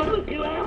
MQM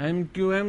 MQM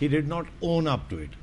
He did not own up to it.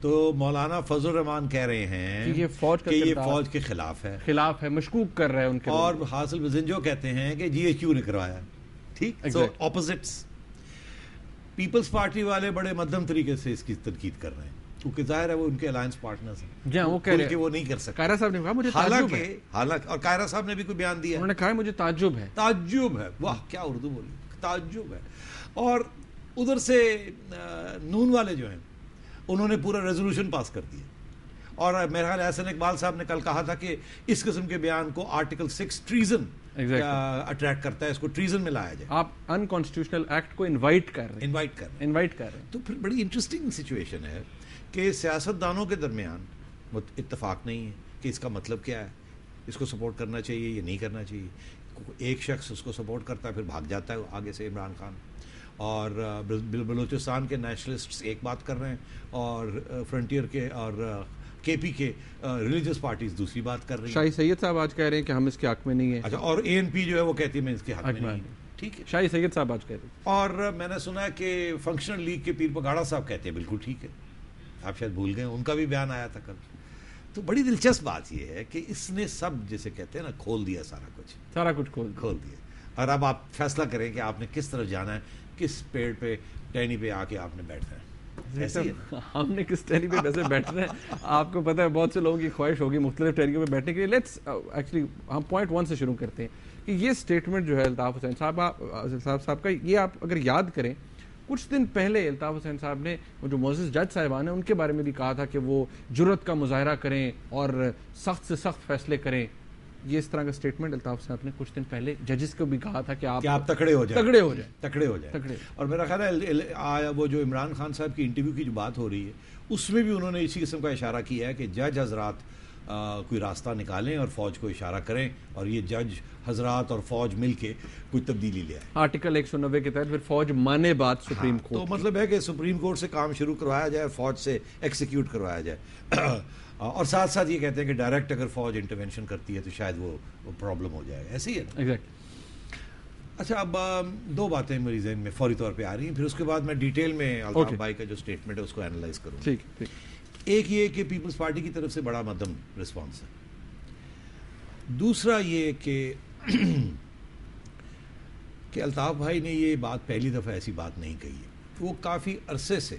تو مولانا فضل الرحمان کہہ رہے ہیں کہ یہ فوج کا کہ یہ کردار فوج کے خلاف ہے مشکوک کر رہے ہیں ان کے اور حاصل بزنجو کہتے ہیں کہ جی ایچ کیو نے کروایا. ٹھیک, سو اپوزٹس. پیپلز پارٹی والے بڑے مدھم طریقے سے اس کی تنقید کر رہے ہیں کیونکہ ظاہر ہے وہ ان کے الائنس پارٹنرز ہیں. جی وہ کہہ رہے ہیں وہ نہیں کر سکتے. قاہرہ صاحب نے کہا مجھے تعجب ہے, حالانکہ اور قاہرہ صاحب نے بھی کوئی بیان دیا, انہوں نے کہا مجھے تعجب ہے. واہ کیا اردو بولی, تعجب ہے. اور ادھر سے نون والے جو ہیں انہوں نے پورا ریزولوشن پاس کر دیا. اور میرا خیال احسن اقبال صاحب نے کل کہا تھا کہ اس قسم کے بیان کو آرٹیکل 6 ٹریزن اٹریکٹ کرتا ہے, اس کو ٹریزن میں لایا جائے. آپ ان کانسٹیٹیوشنل ایکٹ کو انوائٹ کر رہے ہیں. تو پھر بڑی انٹرسٹنگ سچویشن ہے کہ سیاستدانوں کے درمیان اتفاق نہیں ہے کہ اس کا مطلب کیا ہے, اس کو سپورٹ کرنا چاہیے یا نہیں کرنا چاہیے. ایک شخص اس کو سپورٹ کرتا ہے پھر بھاگ جاتا ہے آگے سے عمران خان, اور بلوچستان کے نیشنلسٹس ایک بات کر رہے ہیں اور فرنٹیئر کے اور کے پی کے ریلیجس پارٹیز دوسری بات کر رہی ہیں. شاہی سید صاحب آج کہہ رہے ہیں کہ ہم اس کے حق میں نہیں ہیں. اچھا, اور اے این پی جو ہے وہ کہتی ہے میں اس کے حق میں نہیں ہوں. ٹھیک ہے, شاہی سید صاحب آج کہہ رہے ہیں. اور میں نے سنا ہے کہ فنکشنل لیگ کے پیر پگاڑا صاحب کہتے ہیں بالکل ٹھیک ہے. آپ شاید بھول گئے, ان کا بھی بیان آیا تھا کل. تو بڑی دلچسپ بات یہ ہے کہ اس نے سب جیسے کہتے ہیں نا کھول دیا, سارا کچھ کھول دیا. اور اب آپ فیصلہ کریں کہ آپ نے کس طرف جانا ہے, کس پیڑ پہ ٹہنی پہ آ کے آپ نے بیٹھنا ہے. ہم نے کس ٹہنی پہ ویسے بیٹھنا ہے آپ کو پتہ ہے, بہت سے لوگوں کی خواہش ہوگی مختلف ٹہنیوں پہ بیٹھنے کے لیے. لیٹس ایکچولی ہم پوائنٹ 1 سے شروع کرتے ہیں کہ یہ اسٹیٹمنٹ جو ہے الطاف حسین صاحب کا, یہ آپ اگر یاد کریں کچھ دن پہلے الطاف حسین صاحب نے وہ جو معزز جج صاحبان ہیں ان کے بارے میں بھی کہا تھا کہ وہ جرت کا مظاہرہ کریں اور سخت سے سخت فیصلے کریں. یہ اس طرح کا اسٹیٹمنٹ الطاف صاحب نے کچھ دن پہلے ججز کو بھی کہا تھا کہ آپ تکڑے ہو جائیں. اور میرا خیال ہے وہ جو عمران خان صاحب کی انٹرویو کی جو بات ہو رہی ہے اس میں بھی انہوں نے اسی قسم کا اشارہ کیا ہے کہ جج حضرات کوئی راستہ نکالیں اور فوج کو اشارہ کریں اور یہ جج حضرات اور فوج مل کے کوئی تبدیلی لے آئے. آرٹیکل 190 کے تحت پھر فوج مانے بات سپریم کورٹ. تو مطلب ہے کہ سپریم کورٹ سے کام شروع کروایا جائے, فوج سے ایکسیکیوٹ کروایا جائے. اور ساتھ ساتھ یہ کہتے ہیں کہ ڈائریکٹ اگر فوج انٹرونشن کرتی ہے تو شاید وہ پرابلم ہو جائے. ایسے ہی ہے نا. ایگزیکٹلی. اچھا, اب 2 باتیں میری ذہن میں فوری طور پہ آ رہی ہیں, پھر اس کے بعد میں ڈیٹیل میں الطاف بھائی کا جو اسٹیٹمنٹ ہے اس کو اینالائز کروں. ٹھیک. ایک یہ کہ پیپلز پارٹی کی طرف سے بڑا مدھم رسپانس ہے. دوسرا یہ کہ الطاف بھائی نے یہ بات پہلی دفعہ ایسی بات نہیں کہی ہے. وہ کافی عرصے سے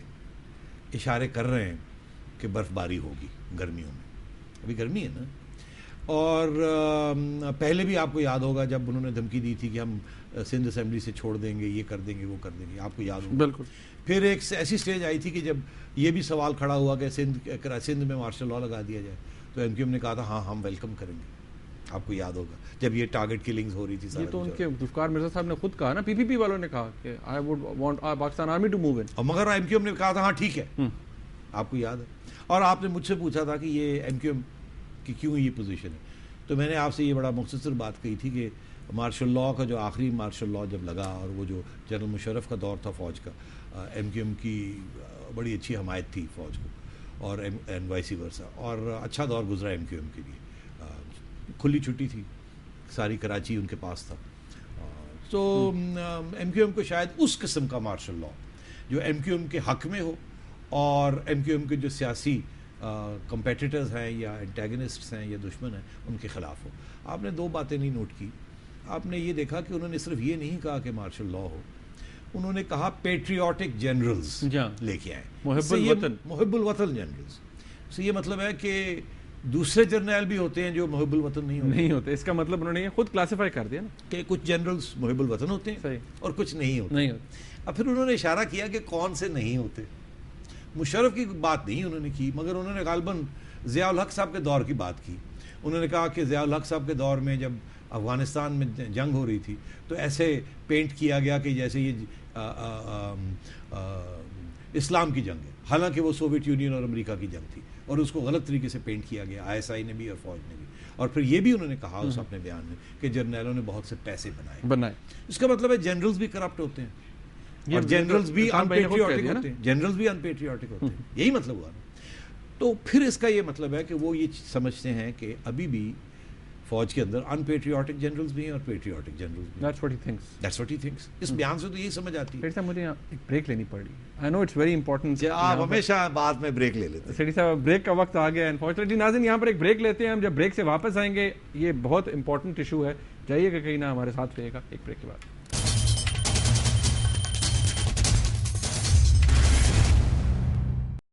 اشارے کر رہے ہیں کہ برف باری ہوگی گرمیوں میں, ابھی گرمی ہے نا. اور پہلے بھی آپ کو یاد ہوگا جب انہوں نے دھمکی دی تھی کہ ہم سندھ اسمبلی سے چھوڑ دیں گے, یہ کر دیں گے, وہ کر دیں گے, آپ کو یاد ہوگا. بالکل. پھر ایک ایسی سٹیج آئی تھی کہ جب یہ بھی سوال کھڑا ہوا کہ سندھ میں مارشل لاء لگا دیا جائے, تو ایم کیو ایم نے کہا تھا ہاں ہم ویلکم کریں گے. آپ کو یاد ہوگا جب یہ ٹارگٹ کلنگز ہو رہی تھی. یہ تو ان کے ذوالفقار مرزا صاحب نے خود کہا نا, پی پی پی والوں نے کہا کہ I would want Pakistan army to move in, اور مگر ایم کیو ایم نے کہا تھا ہاں ٹھیک ہے. آپ کو یاد ہے. اور آپ نے مجھ سے پوچھا تھا کہ یہ ایم کیو ایم کی کیوں یہ پوزیشن ہے, تو میں نے آپ سے یہ بڑا مختصر بات کہی تھی کہ مارشل لاء کا جو آخری مارشل لاء جب لگا اور وہ جو جنرل مشرف کا دور تھا فوج کا, ایم کیو ایم کی بڑی اچھی حمایت تھی فوج کو اور وائسی ورسا, اور اچھا دور گزرا ایم کیو ایم کے لیے. کھلی چھٹی تھی, ساری کراچی ان کے پاس تھا. تو ایم کیو ایم کو شاید اس قسم کا مارشل لاء جو ایم کیو ایم کے حق میں ہو اور ایم کیو ایم کے جو سیاسی کمپیٹیٹرز ہیں یا انٹیگنسٹس ہیں یا دشمن ہیں ان کے خلاف ہو. آپ نے 2 باتیں نہیں نوٹ کی. آپ نے یہ دیکھا کہ انہوں نے صرف یہ نہیں کہا کہ مارشل لاء ہو, انہوں نے کہا پیٹریوٹک جنرلز لے کے آئے, محب الوطن جنرلز. سے یہ مطلب ہے کہ دوسرے جرنیل بھی ہوتے ہیں جو محب الوطن نہیں ہوتے. اس کا مطلب انہوں نے خود کلاسیفائی کر دیا نا کہ کچھ جنرلز محب الوطن ہوتے ہیں اور کچھ نہیں ہوتے. اب پھر انہوں نے اشارہ کیا کہ کون سے نہیں ہوتے. مشرف کی بات نہیں انہوں نے کی, مگر انہوں نے غالباً ضیاء الحق صاحب کے دور کی بات کی. انہوں نے کہا کہ ضیاء الحق صاحب کے دور میں جب افغانستان میں جنگ ہو رہی تھی تو ایسے پینٹ کیا گیا کہ جیسے یہ اسلام کی جنگ ہے, حالانکہ وہ سوویت یونین اور امریکہ کی جنگ تھی, اور اس کو غلط طریقے سے پینٹ کیا گیا آئی ایس آئی نے بھی اور فوج نے بھی. اور پھر یہ بھی انہوں نے کہا اس اپنے بیان میں کہ جرنیلوں نے بہت سے پیسے بنائے. اس کا مطلب ہے جنرلز بھی کرپٹ ہوتے ہیں اور جنرلز بھی انپیٹریوٹک ہوتے ہیں. جنرلز بھی انپیٹریوٹک ہوتے ہیں, یہی مطلب ہوا نا. تو پھر اس کا یہ مطلب ہے کہ وہ یہ سمجھتے ہیں کہ ابھی بھی فوج کے اندر ان پیٹریوٹک جنرلز بھی ہیں اور پیٹریوٹک جنرلز بھی ہیں. That's what he thinks. That's what he thinks. اس بیان سے تو یہی سمجھ آتی ہے. سیٹھی صاحب مجھے یہاں ایک بریک لینی پڑ رہی ہے. I know it's very important. آپ ہمیشہ بعد میں بریک لے لیتے ہیں. سیٹھی صاحب بریک کا وقت آ گیا انفارچونیٹلی. ناظرین یہاں پر ایک بریک لیتے ہیں ہم. جب بریک سے واپس آئیں گے یہ بہت امپورٹنٹ ایشو ہے. جائیے گا کہیں نہ, ہمارے ساتھ رہیے گا ایک بریک کے بعد.